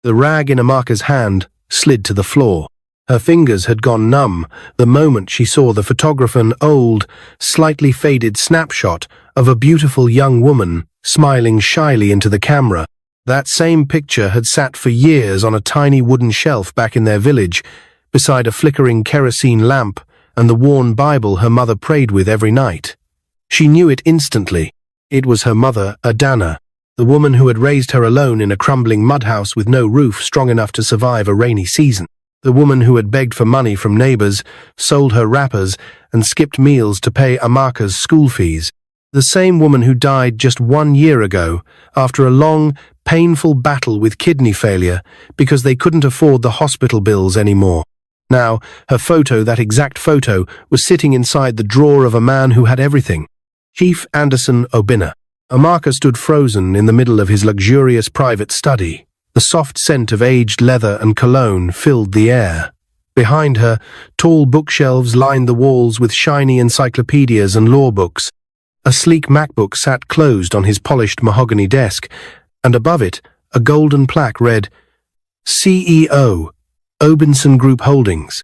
The rag in Amaka's hand slid to the floor. Her fingers had gone numb the moment she saw the photographer, an old, slightly faded snapshot of a beautiful young woman smiling shyly into the camera. That same picture had sat for years on a tiny wooden shelf back in their village, beside a flickering kerosene lamp and the worn Bible her mother prayed with every night. She knew it instantly. It was her mother, Adana, the woman who had raised her alone in a crumbling mud house with no roof strong enough to survive a rainy season. The woman who had begged for money from neighbors, sold her wrappers, and skipped meals to pay Amaka's school fees. The same woman who died just 1 year ago after a long, painful battle with kidney failure because they couldn't afford the hospital bills anymore. Now, her photo, that exact photo, was sitting inside the drawer of a man who had everything. Chief Anderson Obinna. Amaka stood frozen in the middle of his luxurious private study. The soft scent of aged leather and cologne filled the air. Behind her, tall bookshelves lined the walls with shiny encyclopedias and law books. A sleek MacBook sat closed on his polished mahogany desk, and above it, a golden plaque read, CEO, Obinson Group Holdings.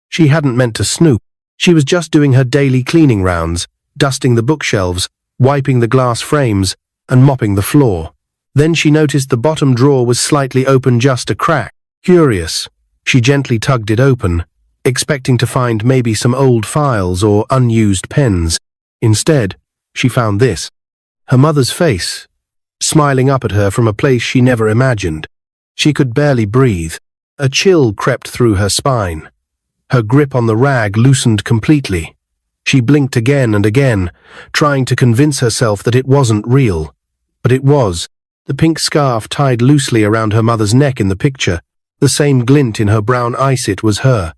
She hadn't meant to snoop. She was just doing her daily cleaning rounds, dusting the bookshelves, wiping the glass frames, and mopping the floor. Then she noticed the bottom drawer was slightly open, just a crack. Curious, she gently tugged it open, expecting to find maybe some old files or unused pens. Instead, she found this. Her mother's face, smiling up at her from a place she never imagined. She could barely breathe. A chill crept through her spine. Her grip on the rag loosened completely. She blinked again and again, trying to convince herself that it wasn't real. But it was. The pink scarf tied loosely around her mother's neck in the picture, the same glint in her brown eyes, it was her.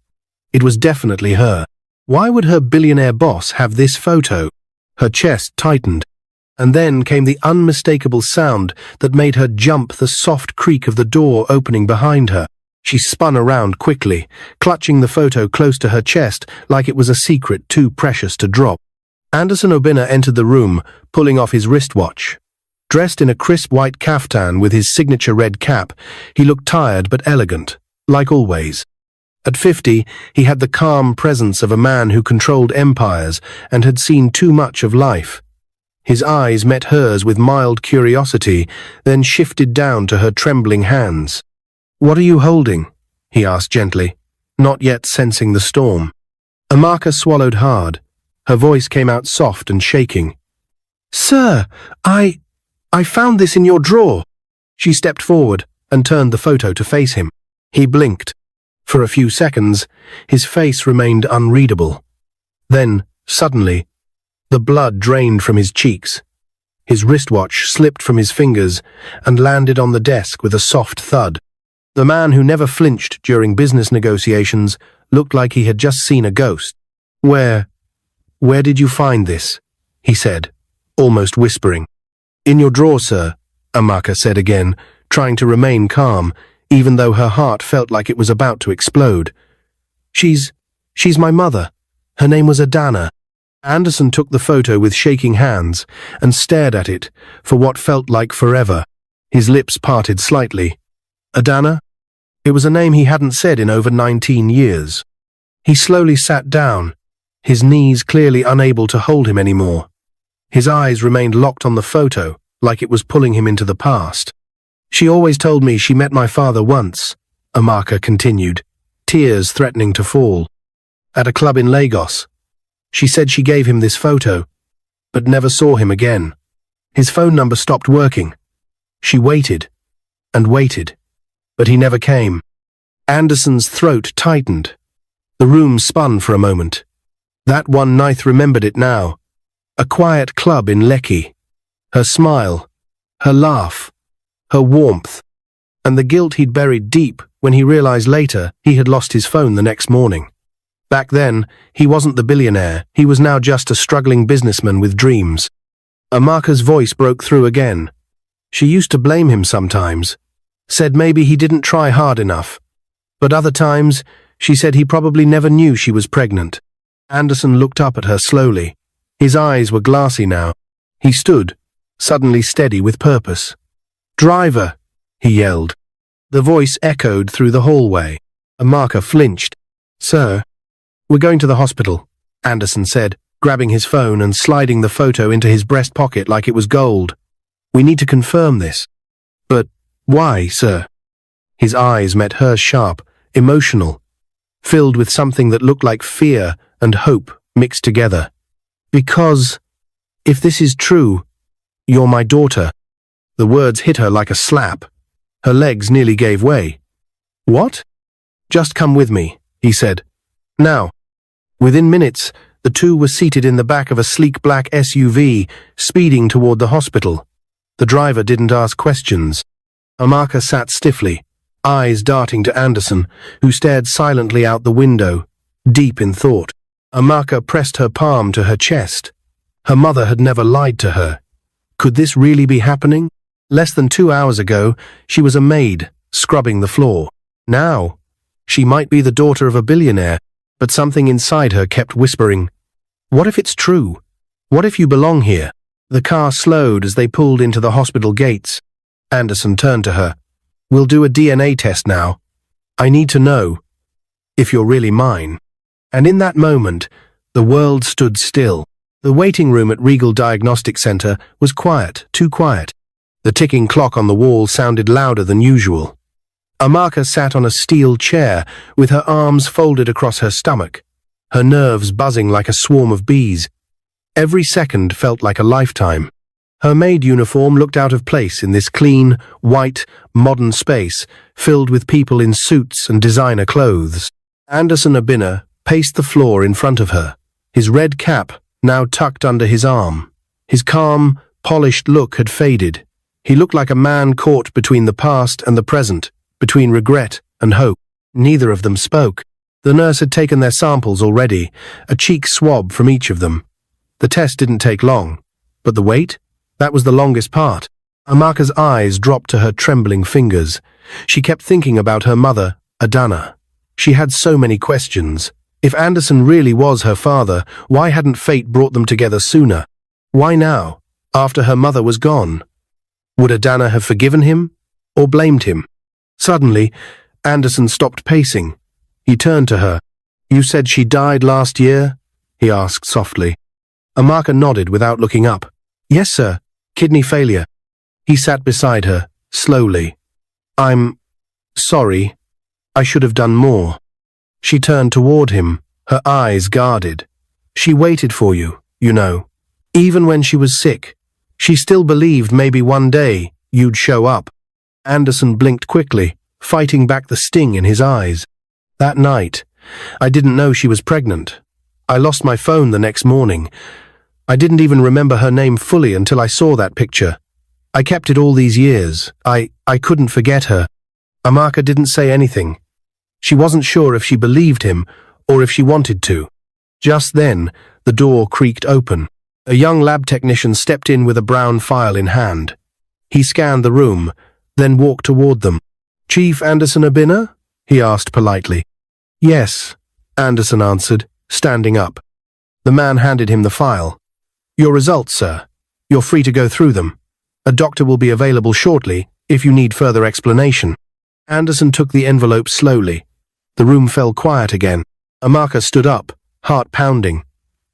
It was definitely her. Why would her billionaire boss have this photo? Her chest tightened. And then came the unmistakable sound that made her jump, the soft creak of the door opening behind her. She spun around quickly, clutching the photo close to her chest like it was a secret too precious to drop. Anderson Obinna entered the room, pulling off his wristwatch. Dressed in a crisp white kaftan with his signature red cap, he looked tired but elegant, like always. At 50, he had the calm presence of a man who controlled empires and had seen too much of life. His eyes met hers with mild curiosity, then shifted down to her trembling hands. "What are you holding?" he asked gently, not yet sensing the storm. Amaka swallowed hard. Her voice came out soft and shaking. "Sir, I found this in your drawer." She stepped forward and turned the photo to face him. He blinked. For a few seconds, his face remained unreadable. Then, suddenly, the blood drained from his cheeks. His wristwatch slipped from his fingers and landed on the desk with a soft thud. The man who never flinched during business negotiations looked like he had just seen a ghost. Where did you find this?" he said, almost whispering. "In your drawer, sir," Amaka said again, trying to remain calm, even though her heart felt like it was about to explode. She's my mother. Her name was Adana." Anderson took the photo with shaking hands and stared at it for what felt like forever. His lips parted slightly. Adana? It was a name he hadn't said in over 19 years. He slowly sat down, his knees clearly unable to hold him anymore. His eyes remained locked on the photo, like it was pulling him into the past. "She always told me she met my father once," Amaka continued, tears threatening to fall. "At a club in Lagos. She said she gave him this photo, but never saw him again. His phone number stopped working. She waited and waited, but he never came." Anderson's throat tightened. The room spun for a moment. That one night remembered it now. A quiet club in Lekki. Her smile, her laugh, her warmth, and the guilt he'd buried deep when he realized later he had lost his phone the next morning. Back then, he wasn't the billionaire. He was now just a struggling businessman with dreams. Amaka's voice broke through again. She used to blame him sometimes, said maybe he didn't try hard enough. But other times, she said he probably never knew she was pregnant. Anderson looked up at her slowly. His eyes were glassy now. He stood, suddenly steady with purpose. "Driver," he yelled. The voice echoed through the hallway. Amaka flinched. "Sir, we're going to the hospital," Anderson said, grabbing his phone and sliding the photo into his breast pocket like it was gold. "We need to confirm this." "But why, sir?" His eyes met hers sharp, emotional, filled with something that looked like fear and hope mixed together. "Because, if this is true, you're my daughter." The words hit her like a slap. Her legs nearly gave way. "What?" "Just come with me," he said. "Now." Within minutes, the two were seated in the back of a sleek black SUV, speeding toward the hospital. The driver didn't ask questions. Amaka sat stiffly, eyes darting to Anderson, who stared silently out the window, deep in thought. Amaka pressed her palm to her chest. Her mother had never lied to her. Could this really be happening? Less than 2 hours ago, she was a maid, scrubbing the floor. Now, she might be the daughter of a billionaire, but something inside her kept whispering, "What if it's true? What if you belong here?" The car slowed as they pulled into the hospital gates. Anderson turned to her. "We'll do a DNA test now. I need to know if you're really mine." And in that moment, the world stood still. The waiting room at Regal Diagnostic Center was quiet, too quiet. The ticking clock on the wall sounded louder than usual. Amaka sat on a steel chair with her arms folded across her stomach, her nerves buzzing like a swarm of bees. Every second felt like a lifetime. Her maid uniform looked out of place in this clean, white, modern space filled with people in suits and designer clothes. Anderson Abinner paced the floor in front of her, his red cap now tucked under his arm. His calm, polished look had faded. He looked like a man caught between the past and the present, between regret and hope. Neither of them spoke. The nurse had taken their samples already, a cheek swab from each of them. The test didn't take long, but the wait? That was the longest part. Amaka's eyes dropped to her trembling fingers. She kept thinking about her mother, Adana. She had so many questions. If Anderson really was her father, why hadn't fate brought them together sooner? Why now, after her mother was gone? Would Adana have forgiven him or blamed him? Suddenly, Anderson stopped pacing. He turned to her. "You said she died last year?" he asked softly. Amaka nodded without looking up. "Yes, sir. Kidney failure." He sat beside her, slowly. "I'm sorry. I should have done more." She turned toward him, her eyes guarded. "She waited for you, you know. Even when she was sick. She still believed maybe one day you'd show up." Anderson blinked quickly, fighting back the sting in his eyes. "That night, I didn't know she was pregnant. I lost my phone the next morning. I didn't even remember her name fully until I saw that picture. I kept it all these years. I couldn't forget her." Amaka didn't say anything. She wasn't sure if she believed him or if she wanted to. Just then, the door creaked open. A young lab technician stepped in with a brown file in hand. He scanned the room, then walked toward them. "Chief Anderson Abinner?" he asked politely. "Yes," Anderson answered, standing up. The man handed him the file. "Your results, sir. You're free to go through them. A doctor will be available shortly if you need further explanation." Anderson took the envelope slowly. The room fell quiet again. Amaka stood up, heart pounding.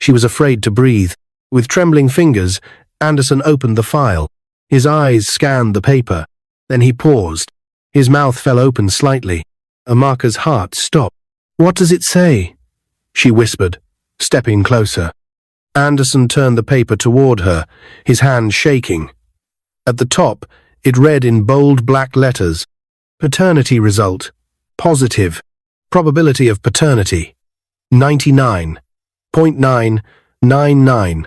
She was afraid to breathe. With trembling fingers, Anderson opened the file. His eyes scanned the paper. Then he paused. His mouth fell open slightly. Amaka's heart stopped. "What does it say?" she whispered, stepping closer. Anderson turned the paper toward her, his hand shaking. At the top, it read in bold black letters, "Paternity result. Positive. Probability of paternity. 99.999.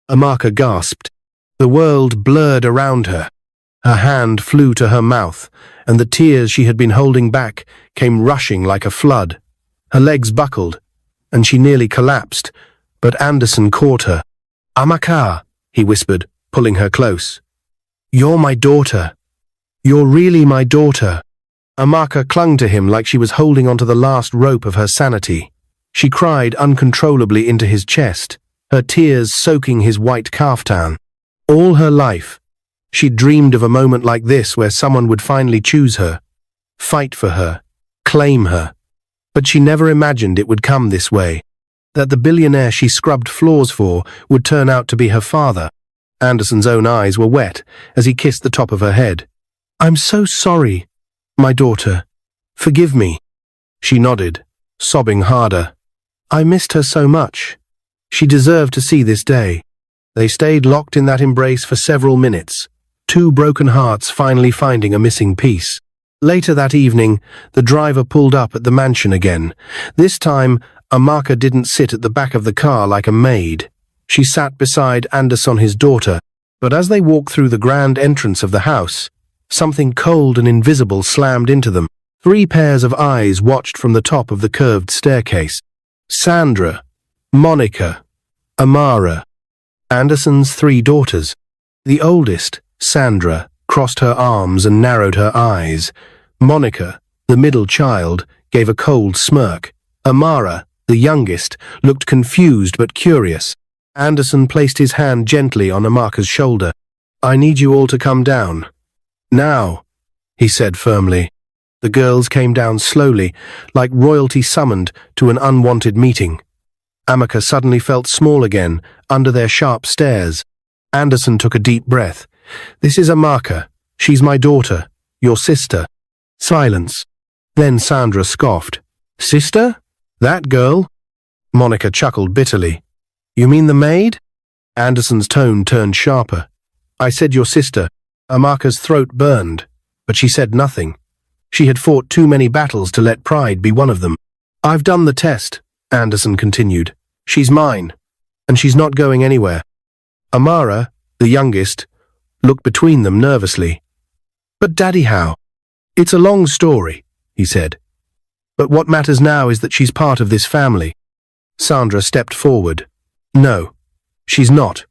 Amaka gasped. The world blurred around her. Her hand flew to her mouth, and the tears she had been holding back came rushing like a flood. Her legs buckled, and she nearly collapsed, but Anderson caught her. "Amaka," he whispered, pulling her close. "You're my daughter. You're really my daughter." Amaka clung to him like she was holding onto the last rope of her sanity. She cried uncontrollably into his chest, her tears soaking his white kaftan. All her life, she'd dreamed of a moment like this where someone would finally choose her. fight for her, claim her. But she never imagined it would come this way, that the billionaire she scrubbed floors for would turn out to be her father. Anderson's own eyes were wet as he kissed the top of her head. "I'm so sorry, my daughter. Forgive me." She nodded, sobbing harder. "I missed her so much. She deserved to see this day." They stayed locked in that embrace for several minutes, two broken hearts finally finding a missing piece. Later that evening, the driver pulled up at the mansion again. This time, Amaka didn't sit at the back of the car like a maid. She sat beside Anderson, his daughter. But as they walked through the grand entrance of the house, something cold and invisible slammed into them. 3 pairs of eyes watched from the top of the curved staircase. Sandra, Monica, Amara, Anderson's 3 daughters. The oldest, Sandra, crossed her arms and narrowed her eyes. Monica, the middle child, gave a cold smirk. Amara, the youngest, looked confused but curious. Anderson placed his hand gently on Amaka's shoulder. "I need you all to come down. Now," he said firmly. The girls came down slowly, like royalty summoned to an unwanted meeting. Amaka suddenly felt small again, under their sharp stares. Anderson took a deep breath. "This is Amaka. She's my daughter, your sister." Silence. Then Sandra scoffed. "Sister? That girl?" Monica chuckled bitterly. "You mean the maid?" Anderson's tone turned sharper. "I said your sister." Amaka's throat burned, but she said nothing. She had fought too many battles to let pride be one of them. "I've done the test," Anderson continued. "She's mine, and she's not going anywhere." Amara, the youngest, looked between them nervously. "But Daddy, how?" "It's a long story," he said. "But what matters now is that she's part of this family." Sandra stepped forward. "No, she's not.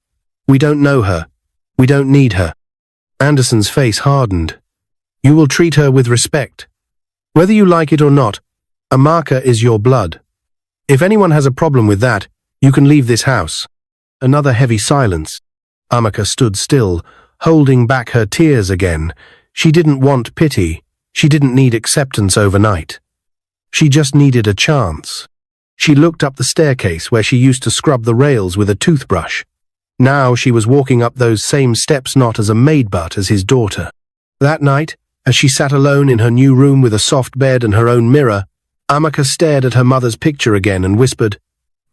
We don't know her. We don't need her." Anderson's face hardened. "You will treat her with respect. Whether you like it or not, Amaka is your blood. If anyone has a problem with that, you can leave this house." Another heavy silence. Amaka stood still, holding back her tears again. She didn't want pity. She didn't need acceptance overnight. She just needed a chance. She looked up the staircase where she used to scrub the rails with a toothbrush. Now she was walking up those same steps not as a maid but as his daughter. That night, as she sat alone in her new room with a soft bed and her own mirror, Amaka stared at her mother's picture again and whispered,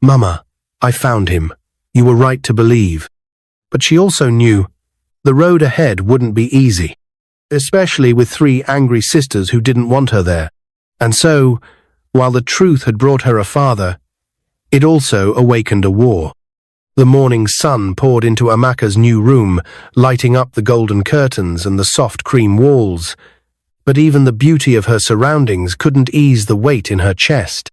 "Mama, I found him. You were right to believe." But she also knew the road ahead wouldn't be easy, especially with 3 angry sisters who didn't want her there. And so, while the truth had brought her a father, it also awakened a war. The morning sun poured into Amaka's new room, lighting up the golden curtains and the soft cream walls. But even the beauty of her surroundings couldn't ease the weight in her chest.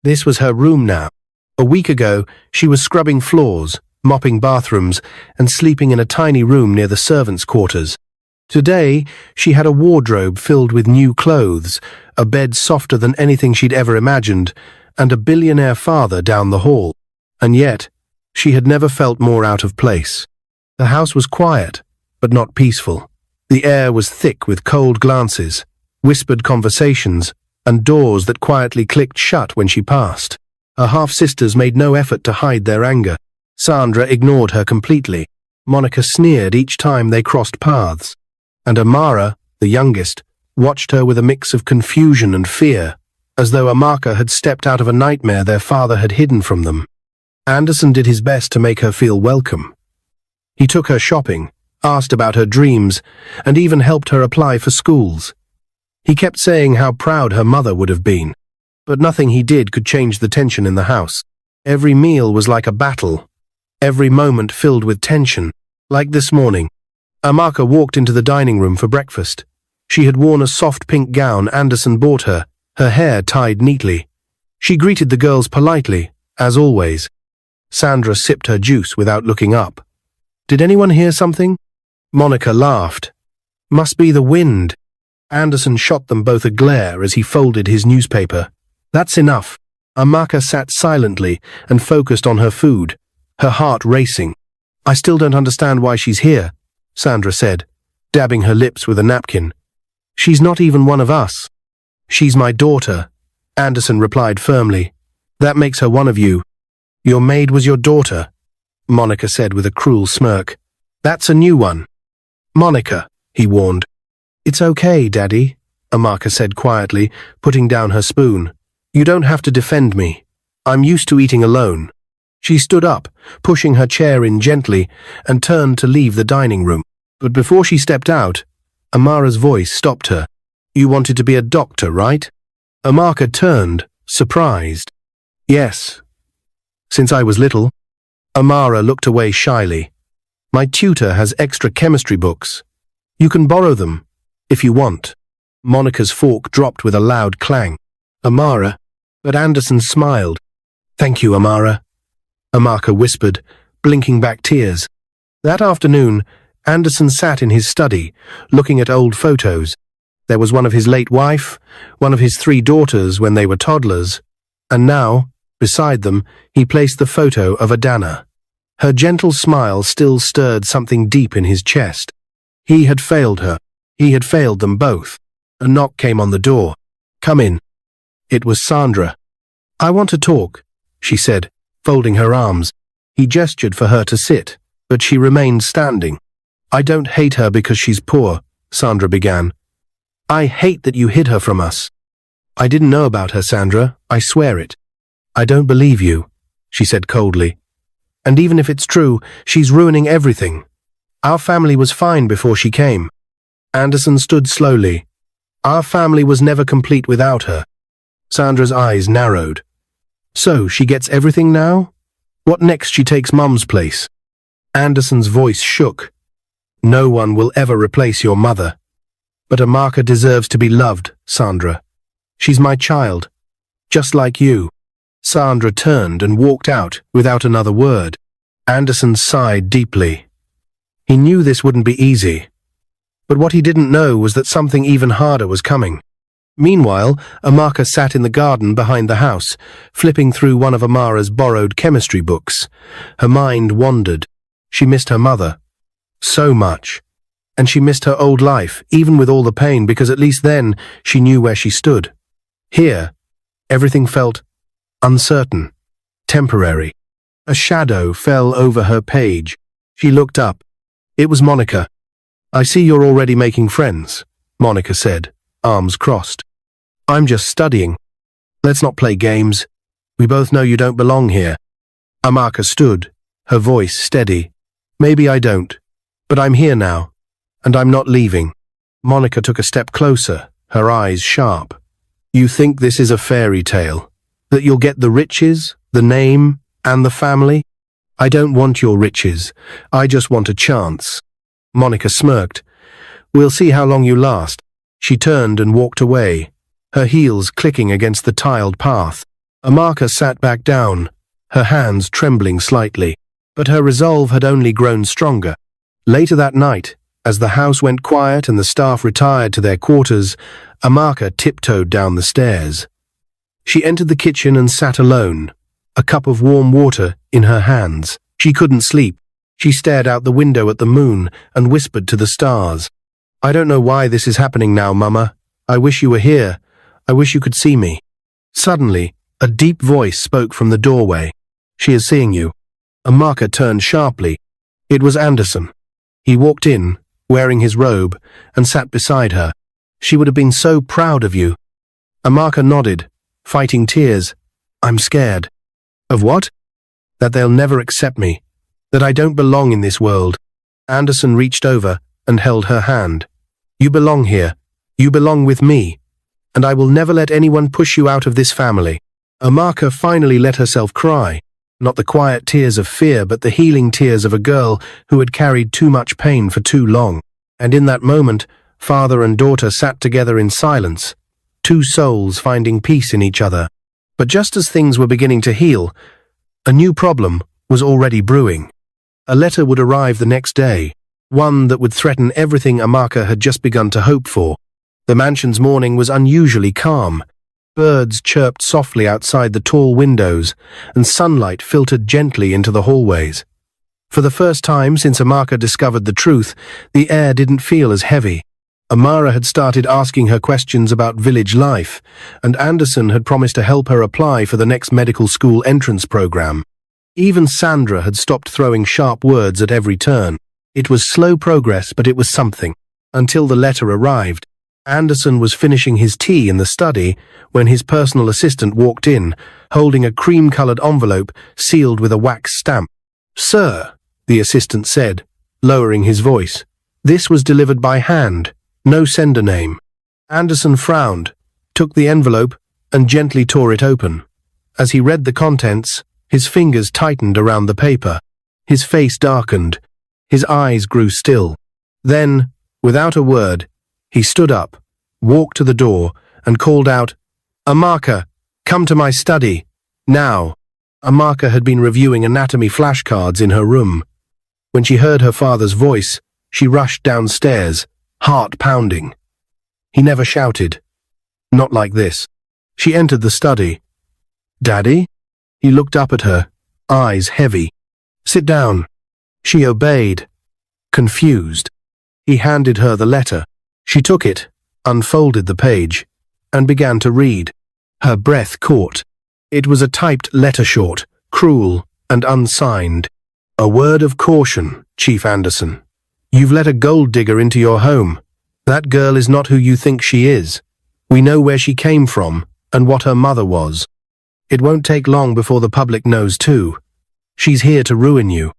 This was her room now. A week ago, she was scrubbing floors, mopping bathrooms, and sleeping in a tiny room near the servants' quarters. Today, she had a wardrobe filled with new clothes, a bed softer than anything she'd ever imagined, and a billionaire father down the hall. And yet, she had never felt more out of place. The house was quiet, but not peaceful. The air was thick with cold glances, whispered conversations, and doors that quietly clicked shut when she passed. Her half-sisters made no effort to hide their anger. Sandra ignored her completely. Monica sneered each time they crossed paths. And Amara, the youngest, watched her with a mix of confusion and fear, as though Amaka had stepped out of a nightmare their father had hidden from them. Anderson did his best to make her feel welcome. He took her shopping, asked about her dreams, and even helped her apply for schools. He kept saying how proud her mother would have been, but nothing he did could change the tension in the house. Every meal was like a battle, every moment filled with tension. Like this morning, Amaka walked into the dining room for breakfast. She had worn a soft pink gown Anderson bought her, her hair tied neatly. She greeted the girls politely, as always. Sandra sipped her juice without looking up. "Did anyone hear something?" Monica laughed. "Must be the wind." Anderson shot them both a glare as he folded his newspaper. "That's enough." Amaka sat silently and focused on her food, her heart racing. "I still don't understand why she's here," Sandra said, dabbing her lips with a napkin. "She's not even one of us." She's my daughter, Anderson replied firmly. That makes her one of you. Your maid was your daughter, Monica said with a cruel smirk. That's a new one. Monica, he warned. It's okay, Daddy, Amaka said quietly, putting down her spoon. You don't have to defend me. I'm used to eating alone. She stood up, pushing her chair in gently, and turned to leave the dining room. But before she stepped out, Amara's voice stopped her. You wanted to be a doctor, right? Amaka turned, surprised. Yes. Since I was little. Amara looked away shyly. My tutor has extra chemistry books. You can borrow them, if you want. Monica's fork dropped with a loud clang. Amara, but Anderson smiled. Thank you, Amara, Amaka whispered, blinking back tears. That afternoon, Anderson sat in his study, looking at old photos. There was one of his late wife, one of his 3 daughters when they were toddlers, and now, beside them, he placed the photo of Adana. Her gentle smile still stirred something deep in his chest. He had failed her. He had failed them both. A knock came on the door. Come in. It was Sandra. I want to talk, she said, folding her arms. He gestured for her to sit, but she remained standing. I don't hate her because she's poor, Sandra began. I hate that you hid her from us. I didn't know about her, Sandra, I swear it. I don't believe you, she said coldly. And even if it's true, she's ruining everything. Our family was fine before she came. Anderson stood slowly. Our family was never complete without her. Sandra's eyes narrowed. So, she gets everything now? What next she takes Mum's place? Anderson's voice shook. No one will ever replace your mother. But Amaka deserves to be loved, Sandra. She's my child, just like you. Sandra turned and walked out without another word. Anderson sighed deeply. He knew this wouldn't be easy. But what he didn't know was that something even harder was coming. Meanwhile, Amaka sat in the garden behind the house, flipping through one of Amara's borrowed chemistry books. Her mind wandered. She missed her mother. So much. And she missed her old life, even with all the pain, because at least then she knew where she stood. Here, everything felt uncertain, temporary. A shadow fell over her page. She looked up. It was Monica. I see you're already making friends, Monica said, arms crossed. I'm just studying. Let's not play games. We both know you don't belong here. Amaka stood, her voice steady. Maybe I don't, but I'm here now, and I'm not leaving. Monica took a step closer, her eyes sharp. You think this is a fairy tale? That you'll get the riches, the name, and the family? I don't want your riches. I just want a chance. Monica smirked. We'll see how long you last. She turned and walked away, her heels clicking against the tiled path. Amaka sat back down, her hands trembling slightly, but her resolve had only grown stronger. Later that night, as the house went quiet and the staff retired to their quarters, Amaka tiptoed down the stairs. She entered the kitchen and sat alone, a cup of warm water in her hands. She couldn't sleep. She stared out the window at the moon and whispered to the stars. I don't know why this is happening now, Mama. I wish you were here. I wish you could see me. Suddenly, a deep voice spoke from the doorway. She is seeing you. Amaka turned sharply. It was Anderson. He walked in, wearing his robe, and sat beside her. She would have been so proud of you. Amaka nodded, fighting tears. I'm scared. Of what? That they'll never accept me. That I don't belong in this world. Anderson reached over and held her hand. You belong here. You belong with me. And I will never let anyone push you out of this family. Amaka finally let herself cry. Not the quiet tears of fear, but the healing tears of a girl who had carried too much pain for too long. And in that moment, father and daughter sat together in silence, two souls finding peace in each other. But just as things were beginning to heal, a new problem was already brewing. A letter would arrive the next day, one that would threaten everything Amaka had just begun to hope for. The mansion's morning was unusually calm. Birds chirped softly outside the tall windows, and sunlight filtered gently into the hallways. For the first time since Amaka discovered the truth, the air didn't feel as heavy. Amara had started asking her questions about village life, and Anderson had promised to help her apply for the next medical school entrance program. Even Sandra had stopped throwing sharp words at every turn. It was slow progress, but it was something. Until the letter arrived. Anderson was finishing his tea in the study when his personal assistant walked in, holding a cream-colored envelope sealed with a wax stamp. "Sir," the assistant said, lowering his voice, "this was delivered by hand. No sender name." Anderson frowned, took the envelope, and gently tore it open. As he read the contents, his fingers tightened around the paper. His face darkened. His eyes grew still. Then, without a word, he stood up, walked to the door, and called out, "Amaka, come to my study, now." Amaka had been reviewing anatomy flashcards in her room. When she heard her father's voice, she rushed downstairs, heart pounding. He never shouted. Not like this. She entered the study. "Daddy?" He looked up at her, eyes heavy. "Sit down." She obeyed, confused. He handed her the letter. She took it, unfolded the page, and began to read. Her breath caught. It was a typed letter short, cruel, and unsigned. "A word of caution, Chief Anderson. You've let a gold digger into your home. That girl is not who you think she is. We know where she came from and what her mother was. It won't take long before the public knows too. She's here to ruin you."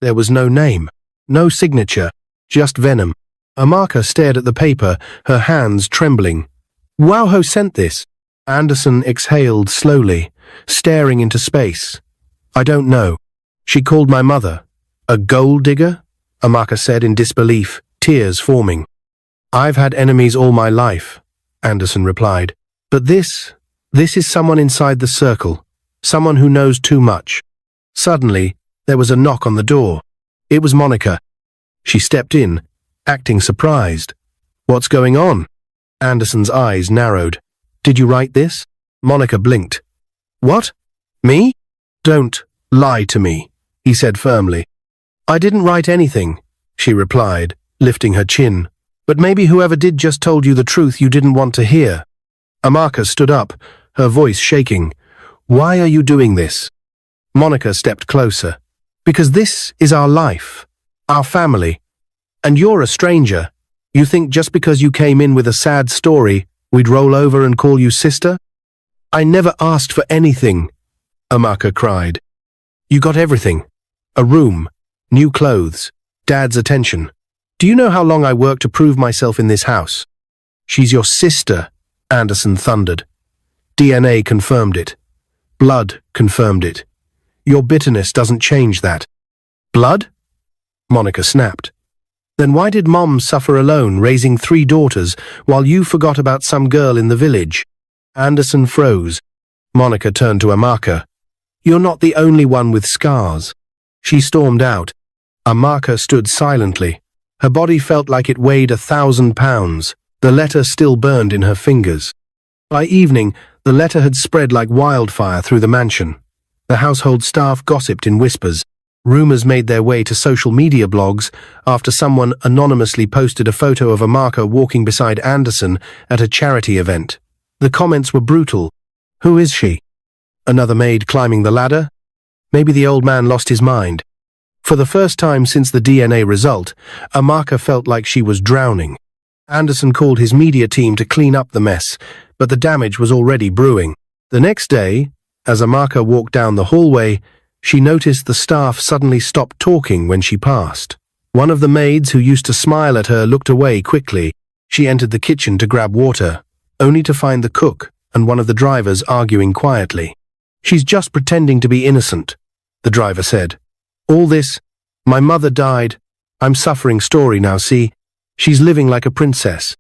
There was no name, no signature, just venom. Amaka stared at the paper, her hands trembling. "Wauho sent this." Anderson exhaled slowly, staring into space. "I don't know. She called my mother. A gold digger?" Amaka said in disbelief, tears forming. "I've had enemies all my life," Anderson replied. "But this is someone inside the circle, someone who knows too much." Suddenly, there was a knock on the door. It was Monica. She stepped in, acting surprised. "What's going on?" Anderson's eyes narrowed. "Did you write this?" Monica blinked. "What? Me?" "Don't lie to me," he said firmly. "I didn't write anything," she replied, lifting her chin. "But maybe whoever did just told you the truth you didn't want to hear." Amaka stood up, her voice shaking. "Why are you doing this?" Monica stepped closer. "Because this is our life, our family. And you're a stranger. You think just because you came in with a sad story, we'd roll over and call you sister?" "I never asked for anything," Amaka cried. "You got everything. A room, new clothes, Dad's attention. Do you know how long I worked to prove myself in this house?" "She's your sister," Anderson thundered. "DNA confirmed it. Blood confirmed it. Your bitterness doesn't change that." "Blood?" Monica snapped. "Then why did Mom suffer alone, raising 3 daughters, while you forgot about some girl in the village?" Anderson froze. Monica turned to Amaka. "You're not the only one with scars." She stormed out. Amaka stood silently. Her body felt like it weighed 1,000 pounds. The letter still burned in her fingers. By evening, the letter had spread like wildfire through the mansion. The household staff gossiped in whispers. Rumors made their way to social media blogs after someone anonymously posted a photo of Amaka walking beside Anderson at a charity event. The comments were brutal. "Who is she? Another maid climbing the ladder?" Maybe the old man lost his mind. For the first time since the DNA result, Amaka felt like she was drowning. Anderson called his media team to clean up the mess, but the damage was already brewing. The next day, as Amaka walked down the hallway, she noticed the staff suddenly stopped talking when she passed. One of the maids who used to smile at her looked away quickly. She entered the kitchen to grab water, only to find the cook and one of the drivers arguing quietly. "She's just pretending to be innocent," the driver said. "All this, my mother died, I'm suffering story now, see? She's living like a princess."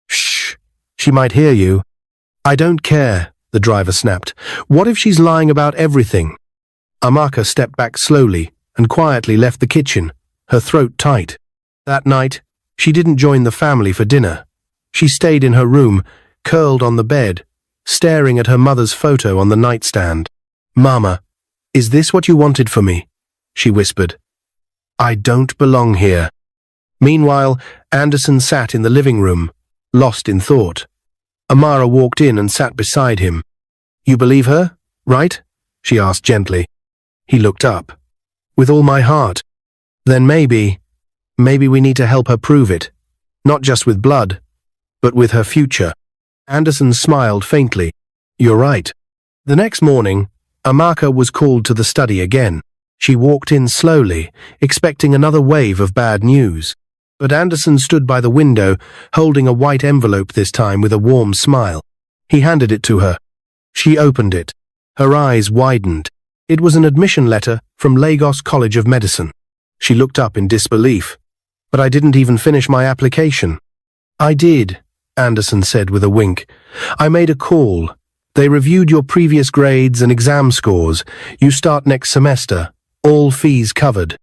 "Shh, she might hear you." "I don't care," the driver snapped. "What if she's lying about everything?" Amaka stepped back slowly and quietly left the kitchen, her throat tight. That night, she didn't join the family for dinner. She stayed in her room, curled on the bed, staring at her mother's photo on the nightstand. "Mama, is this what you wanted for me?" she whispered. "I don't belong here." Meanwhile, Anderson sat in the living room, lost in thought. Amara walked in and sat beside him. "You believe her, right?" she asked gently. He looked up. "With all my heart." "Then maybe we need to help her prove it. Not just with blood, but with her future." Anderson smiled faintly. "You're right." The next morning, Amaka was called to the study again. She walked in slowly, expecting another wave of bad news. But Anderson stood by the window, holding a white envelope this time with a warm smile. He handed it to her. She opened it. Her eyes widened. It was an admission letter from Lagos College of Medicine. She looked up in disbelief. "But I didn't even finish my application." "I did," Anderson said with a wink. "I made a call. They reviewed your previous grades and exam scores. You start next semester. All fees covered."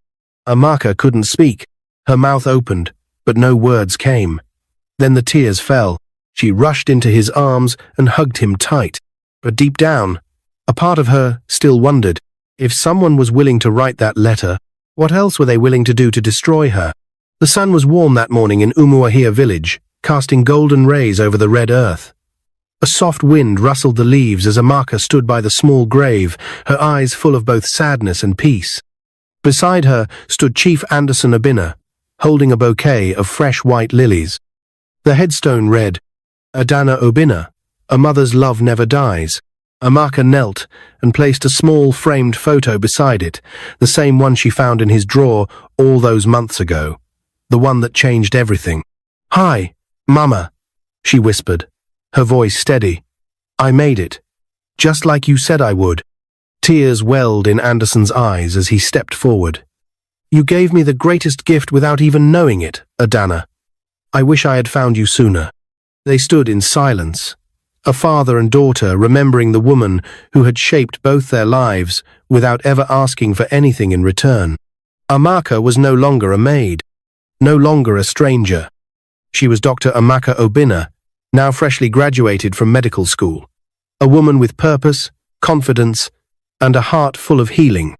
Amaka couldn't speak. Her mouth opened, but no words came. Then the tears fell. She rushed into his arms and hugged him tight. But deep down, a part of her still wondered, if someone was willing to write that letter, what else were they willing to do to destroy her? The sun was warm that morning in Umuahia village, casting golden rays over the red earth. A soft wind rustled the leaves as Amaka stood by the small grave, her eyes full of both sadness and peace. Beside her stood Chief Anderson Obinna, holding a bouquet of fresh white lilies. The headstone read, "Adana Obinna, a mother's love never dies." Amaka knelt and placed a small framed photo beside it, the same one she found in his drawer all those months ago, the one that changed everything. "Hi, Mama," she whispered, her voice steady. "I made it, just like you said I would." Tears welled in Anderson's eyes as he stepped forward. "You gave me the greatest gift without even knowing it, Adana. I wish I had found you sooner." They stood in silence, a father and daughter remembering the woman who had shaped both their lives without ever asking for anything in return. Amaka was no longer a maid, no longer a stranger. She was Dr. Amaka Obinna, now freshly graduated from medical school, a woman with purpose, confidence, and a heart full of healing.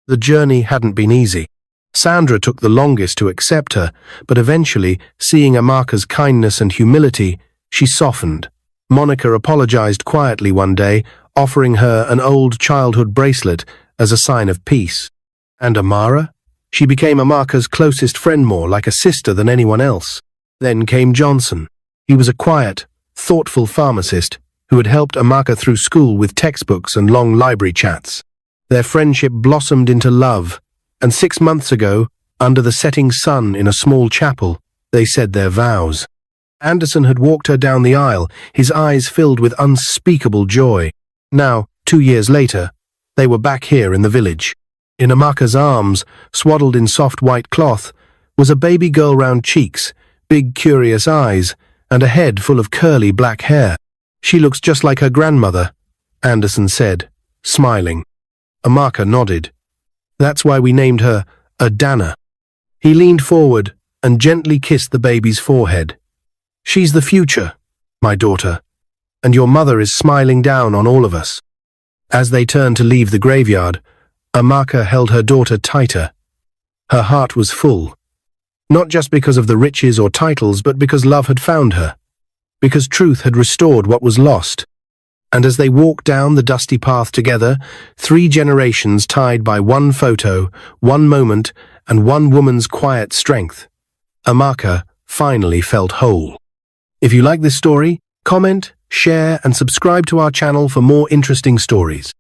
The journey hadn't been easy. Sandra took the longest to accept her, but eventually, seeing Amaka's kindness and humility, she softened. Monica apologized quietly one day, offering her an old childhood bracelet as a sign of peace. And Amara? She became Amaka's closest friend, more like a sister than anyone else. Then came Johnson. He was a quiet, thoughtful pharmacist who had helped Amaka through school with textbooks and long library chats. Their friendship blossomed into love, and 6 months ago, under the setting sun in a small chapel, they said their vows. Anderson had walked her down the aisle, his eyes filled with unspeakable joy. Now, 2 years later, they were back here in the village. In Amaka's arms, swaddled in soft white cloth, was a baby girl, round cheeks, big curious eyes, and a head full of curly black hair. "She looks just like her grandmother," Anderson said, smiling. Amaka nodded. "That's why we named her Adana." He leaned forward and gently kissed the baby's forehead. "She's the future, my daughter, and your mother is smiling down on all of us." As they turned to leave the graveyard, Amaka held her daughter tighter. Her heart was full, not just because of the riches or titles, but because love had found her, because truth had restored what was lost. And as they walked down the dusty path together, 3 generations tied by one photo, one moment, and one woman's quiet strength, Amaka finally felt whole. If you like this story, comment, share, and subscribe to our channel for more interesting stories.